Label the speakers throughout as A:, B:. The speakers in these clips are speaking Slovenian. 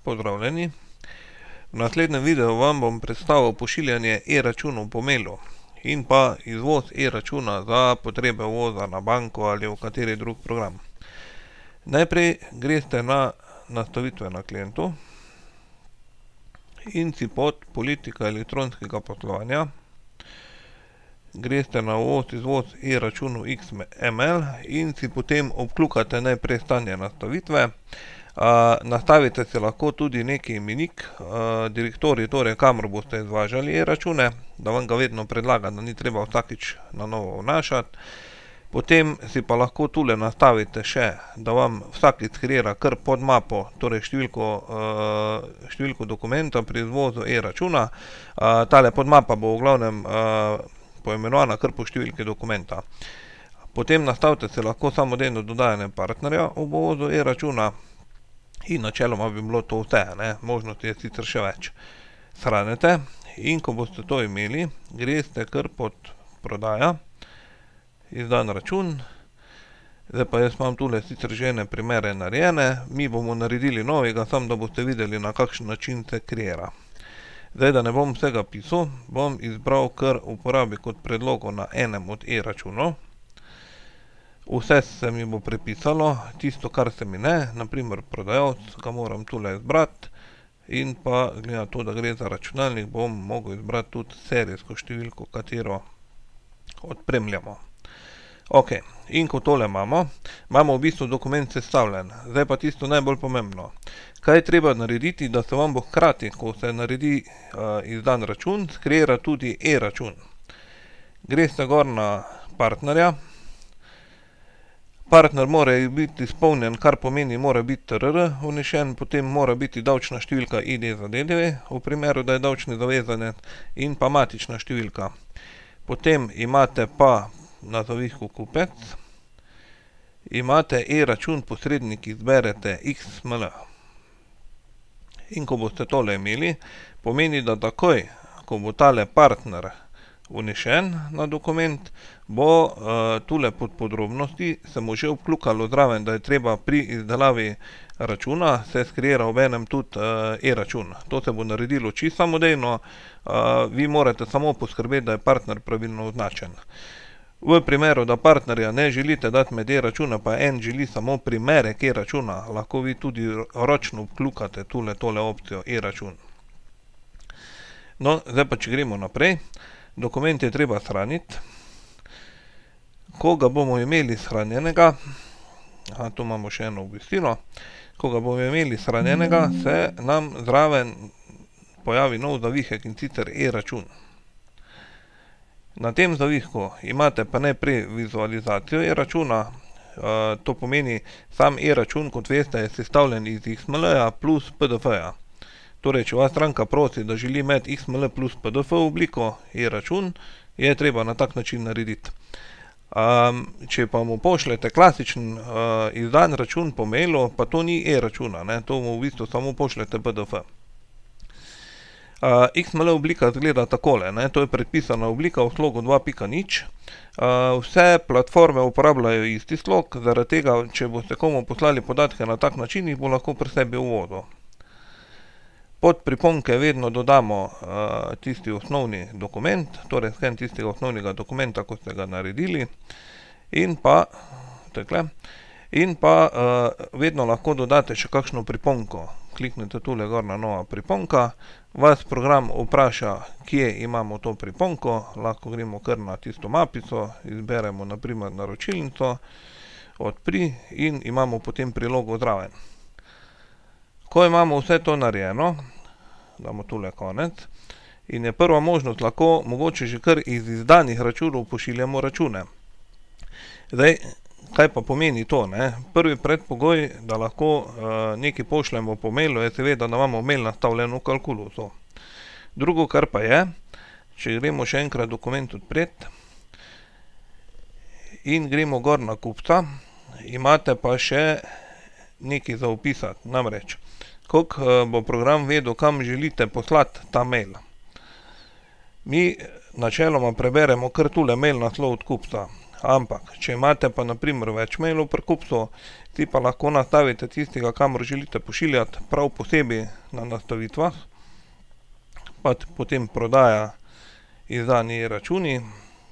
A: Pozdravljeni. V naslednjem videu vam bom predstavil pošiljanje e-računov po mailu in pa izvoz e-računa za potrebe uvoza na banko ali v kateri drug program. Najprej greste na nastavitve na klientu in si pod politika elektronskega poslovanja greste na uvoz-izvoz e-računov XML in si potem obkljukate najprej stanje nastavitve. Nastavite si lahko tudi neki imenik, direktorij, torej kamor boste izvažali e-račune, da vam ga vedno predlaga, da ni treba vsakič na novo vnašati. Potem si pa lahko tule nastavite še, da vam vsakič kreira kar podmapo, torej številko dokumenta pri izvozu e-računa. Tale podmapa bo v glavnem poimenovana kar po številki dokumenta. Potem nastavite si lahko samodejno dodajanje partnerja v uvozu e-računa. In načeloma bi bilo to vse, možnosti je sicer še več. Shranite in ko boste to imeli, greste kar pod prodaja, izdan račun. Zdaj pa jaz imam tule sicer že ene primere narejene, mi bomo naredili novega, samo da boste videli, na kakšen način se kreira. Zdaj, da ne bom vsega pisal, bom izbral kar uporabi kot predlogo na enem od e-računov. Vse se mi bo prepisalo, tisto, kar se mi ne, naprimer prodajalec, ga moram tule izbrati in pa glede na to, da gre za računalnik, bom mogel izbrati tudi serijsko številko, katero odpremljamo. Ok, in ko tole imamo v bistvu dokument sestavljen. Zdaj pa tisto najbolj pomembno. Kaj je treba narediti, da se vam bo hkrati, ko se naredi izdan račun, skreira tudi e-račun. Greste gor na partnerja. Partner mora biti izpolnjen, kar pomeni, mora biti TRR vnešen, potem mora biti davčna številka ID za DDV, v primeru, da je davčni zavezanec, in pa matična številka. Potem imate pa na zavihku kupec, imate e-račun posrednik, izberete XML. In ko boste tole imeli, pomeni, da takoj, ko bo tale partner vnešen na dokument, bo tule pod podrobnosti se mu že vkljukalo zraven, da je treba pri izdelavi računa se skreira obenem tudi e-račun. To se bo naredilo čisto samodejno, vi morate samo poskrbeti, da je partner pravilno označen. V primeru, da partnerja ne želite dati med e-računa, pa en želi samo primerek e-računa, lahko vi tudi ročno vkljukate tole opcijo e-račun. No, zdaj pa če gremo naprej. Dokument je treba shraniti. Ko ga bomo imeli shranjenega, tu imamo še eno obvestilo, ko ga bomo imeli shranjenega, se nam zraven pojavi nov zavihek, in sicer e-račun. Na tem zavihku imate pa najprej vizualizacijo e-računa, to pomeni, sam e-račun, kot veste, je sestavljen iz XML-ja plus PDF-ja. Torej, če vas stranka prosi, da želi imeti XML plus PDF obliko e-račun, je treba na tak način narediti. Če pa mu pošljete klasičen izdan račun po mailu, pa to ni e-računa, to mu v bistvu samo pošljete PDF. XML oblika izgleda takole, to je predpisana oblika v slogu 2.0. Vse platforme uporabljajo isti slog, zaradi tega, če boste komu poslali podatke na tak način, jih bo lahko pri sebi uvozil. Pod priponke vedno dodamo tisti osnovni dokument, torej sken tistega osnovnega dokumenta, ko ste ga naredili, in pa vedno lahko dodate še kakšno priponko. Kliknete tule gor na nova priponka, vas program vpraša, kje imamo to priponko, lahko gremo kar na tisto mapico, izberemo naprimer naročilnico, odpri in imamo potem prilogo zraven. Ko imamo vse to narejeno, damo tule konec, in je prva možnost lahko mogoče že kar iz izdanih računov pošiljamo račune. Zdaj, kaj pa pomeni to? Prvi predpogoj, da lahko nekaj pošljemo po mailu, je seveda, da imamo mail nastavljen v kalkulusu. Drugo, kar pa je, če gremo še enkrat dokument odpreti in gremo gor na kupca, imate pa še nekaj za opisati, namreč, koliko bo program vedel, kam želite poslati ta mail. Mi načeloma preberemo kar tule mail naslov od kupca. Ampak, če imate pa na primer več mailov pri kupcu, si pa lahko nastavite tistega, kamor želite pošiljati, prav posebej na nastavitvah, pa potem prodaja izdani e-računi,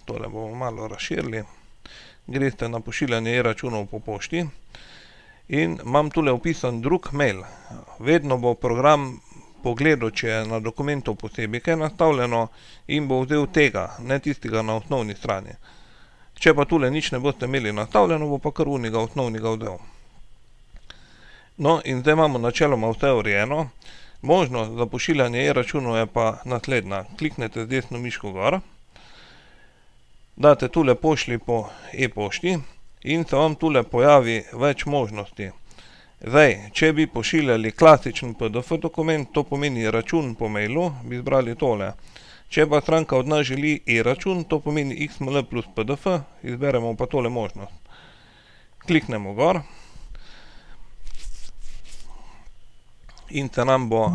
A: tole bomo malo razširili, greste na pošiljanje e-računov po pošti in imam tule opisan drug mail. Vedno bo program pogledal, če je na dokumentu posebej kaj nastavljeno in bo vzel tega, ne tistega na osnovni strani. Če pa tule nič ne boste imeli nastavljeno, bo pa kar unega osnovnega vzel. No, in zdaj imamo načeloma vse urejeno. Možnost za pošiljanje e-računov je pa naslednja. Kliknete z desno miško gor, date tule pošlji po e-pošti in se vam tule pojavi več možnosti. Zdaj, če bi pošiljali klasičen PDF dokument, to pomeni račun po mailu, bi izbrali tole. Če pa stranka od nas želi e-račun, to pomeni XML plus PDF, izberemo pa tole možnost. Kliknemo gor in se nam bo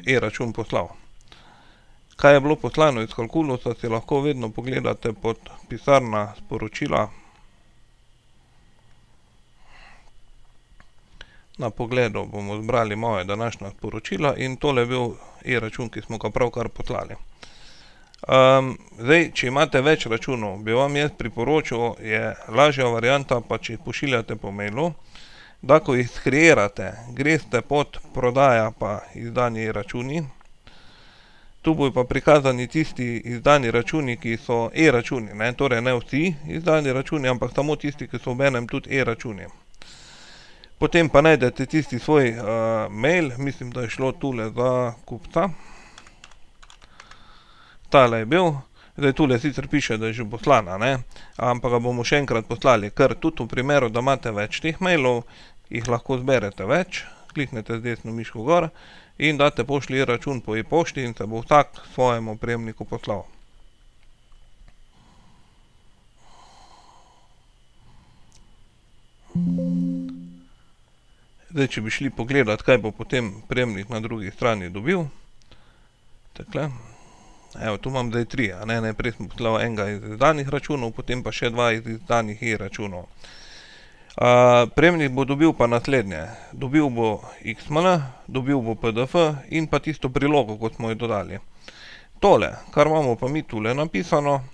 A: e-račun poslal. Kaj je bilo poslano iz Calculusa, si lahko vedno pogledate pod pisarna sporočila. Na pogledu bomo zbrali moje današnja sporočila in tole je bil e-račun, ki smo ga pravkar poslali. Zdaj, če imate več računov, bi vam jaz priporočil, je lažja varianta, pa če jih pošiljate po mailu, da ko jih skreirate, greste pod prodaja pa izdani e-računi. Tu bojo pa prikazani tisti izdani računi, ki so e-računi, ne, torej ne vsi izdani računi, ampak samo tisti, ki so obenem tudi e-računi. Potem pa najdete tisti svoj mail, mislim, da je šlo tule za kupca. Tale je bil, zdaj tule sicer piše, da je že poslana, ne, ampak ga bomo še enkrat poslali, ker tudi v primeru, da imate več teh mailov, jih lahko zberete več, kliknete z desno miško gor in date pošlji e-račun po e-pošti in se bo vsak svojemu prejemniku poslal. Zdaj, če bi šli pogledat, kaj bo potem prejemnik na drugi strani dobil. Takle. Evo, tu imam zdaj 3, a ne, najprej sem poslal enega iz izdanih računov, potem pa še 2 iz izdanih e-računov. Prejemnik bo dobil pa naslednje. Dobil bo XML, dobil bo PDF in pa tisto prilogo, kot smo jo dodali. Tole, kar imamo pa mi tule napisano,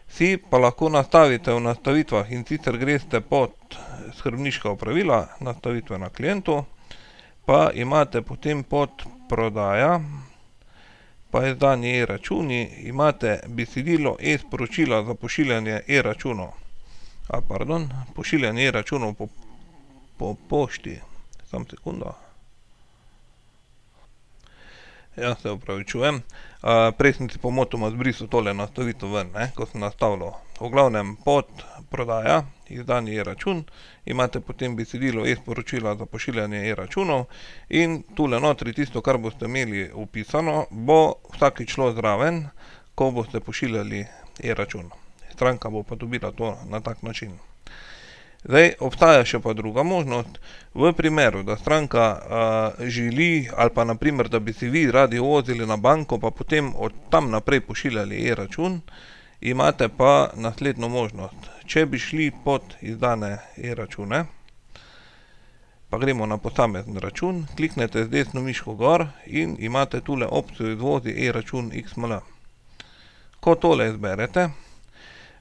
A: si pa lahko nastavite v nastavitvah in sicer greste pod skrbniška opravila, nastavitve na klientu, pa imate potem pod prodaja, pa izdani e-računi, imate besedilo e-sporočila za pošiljanje e-računov. Pošiljanje e-računov po pošti. Samo sekundo. Ja, se opravičujem. Prej sem si pomotoma zbrisal tole nastavitev ven, ne, ko sem nastavljal. V glavnem, pod prodaja, izdani e-račun, imate potem besedilo e-sporočila za pošiljanje e-računov in tule notri tisto, kar boste imeli vpisano, bo vsakič šlo zraven, ko boste pošiljali e-račun. Stranka bo pa dobila to na tak način. Zdaj, obstaja še pa druga možnost. V primeru, da stranka želi, ali pa naprimer, da bi si vi radi vozili na banko, pa potem od tam naprej pošiljali e-račun, imate pa naslednjo možnost. Če bi šli pod izdane e-račune, pa gremo na posamezen račun, kliknete z desno miško gor in imate tule opcijo izvozi e-račun XML. Ko tole izberete,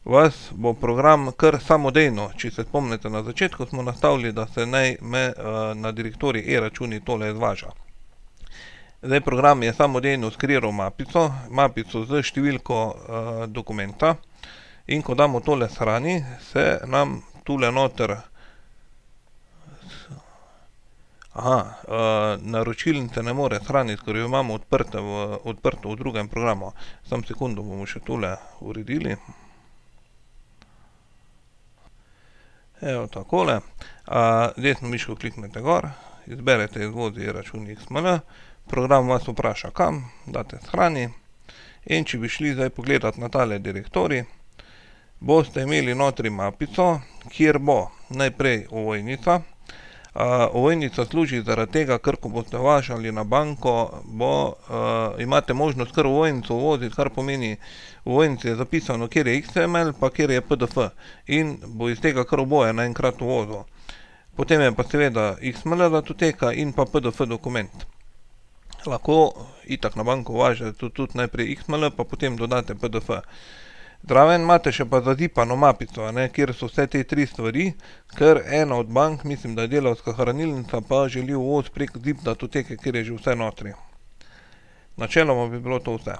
A: vas bo program kar samodejno, če se spomnite na začetku, smo nastavili, da se naj na direktorij e-računi tole izvaža. Zdaj program je samodejno skreiral mapico z številko dokumenta in ko damo tole shrani, se nam tule noter naročilnice ne more shraniti, ker jo imamo odprto v drugem programu. Samo sekundo bomo še tule uredili. Evo takole. Desno miško kliknete gor, izberete izvozi e-račun XML, program vas vpraša kam, date shrani in če bi šli zdaj pogledat na tale direktorij, boste imeli notri mapico, kjer bo najprej ovojnica, Ovojnica služi zaradi tega, ker ko boste važali na banko, imate možnost kar ovojnico uvoziti, kar pomeni, v ovojnici je zapisano, kjer je XML, pa kjer je PDF in bo iz tega kar oboje naenkrat uvozil. Potem je pa seveda XML datoteka in pa PDF dokument. Lahko itak na banko uvažate tudi najprej XML, pa potem dodate PDF. Zraven imate še pa zazipano mapico, kjer so vse te tri stvari, ker ena od bank, mislim, da je Delavska hranilnica, pa želi uvoz prek zip datoteke, kjer je že vse notri. Načeloma bi bilo to vse.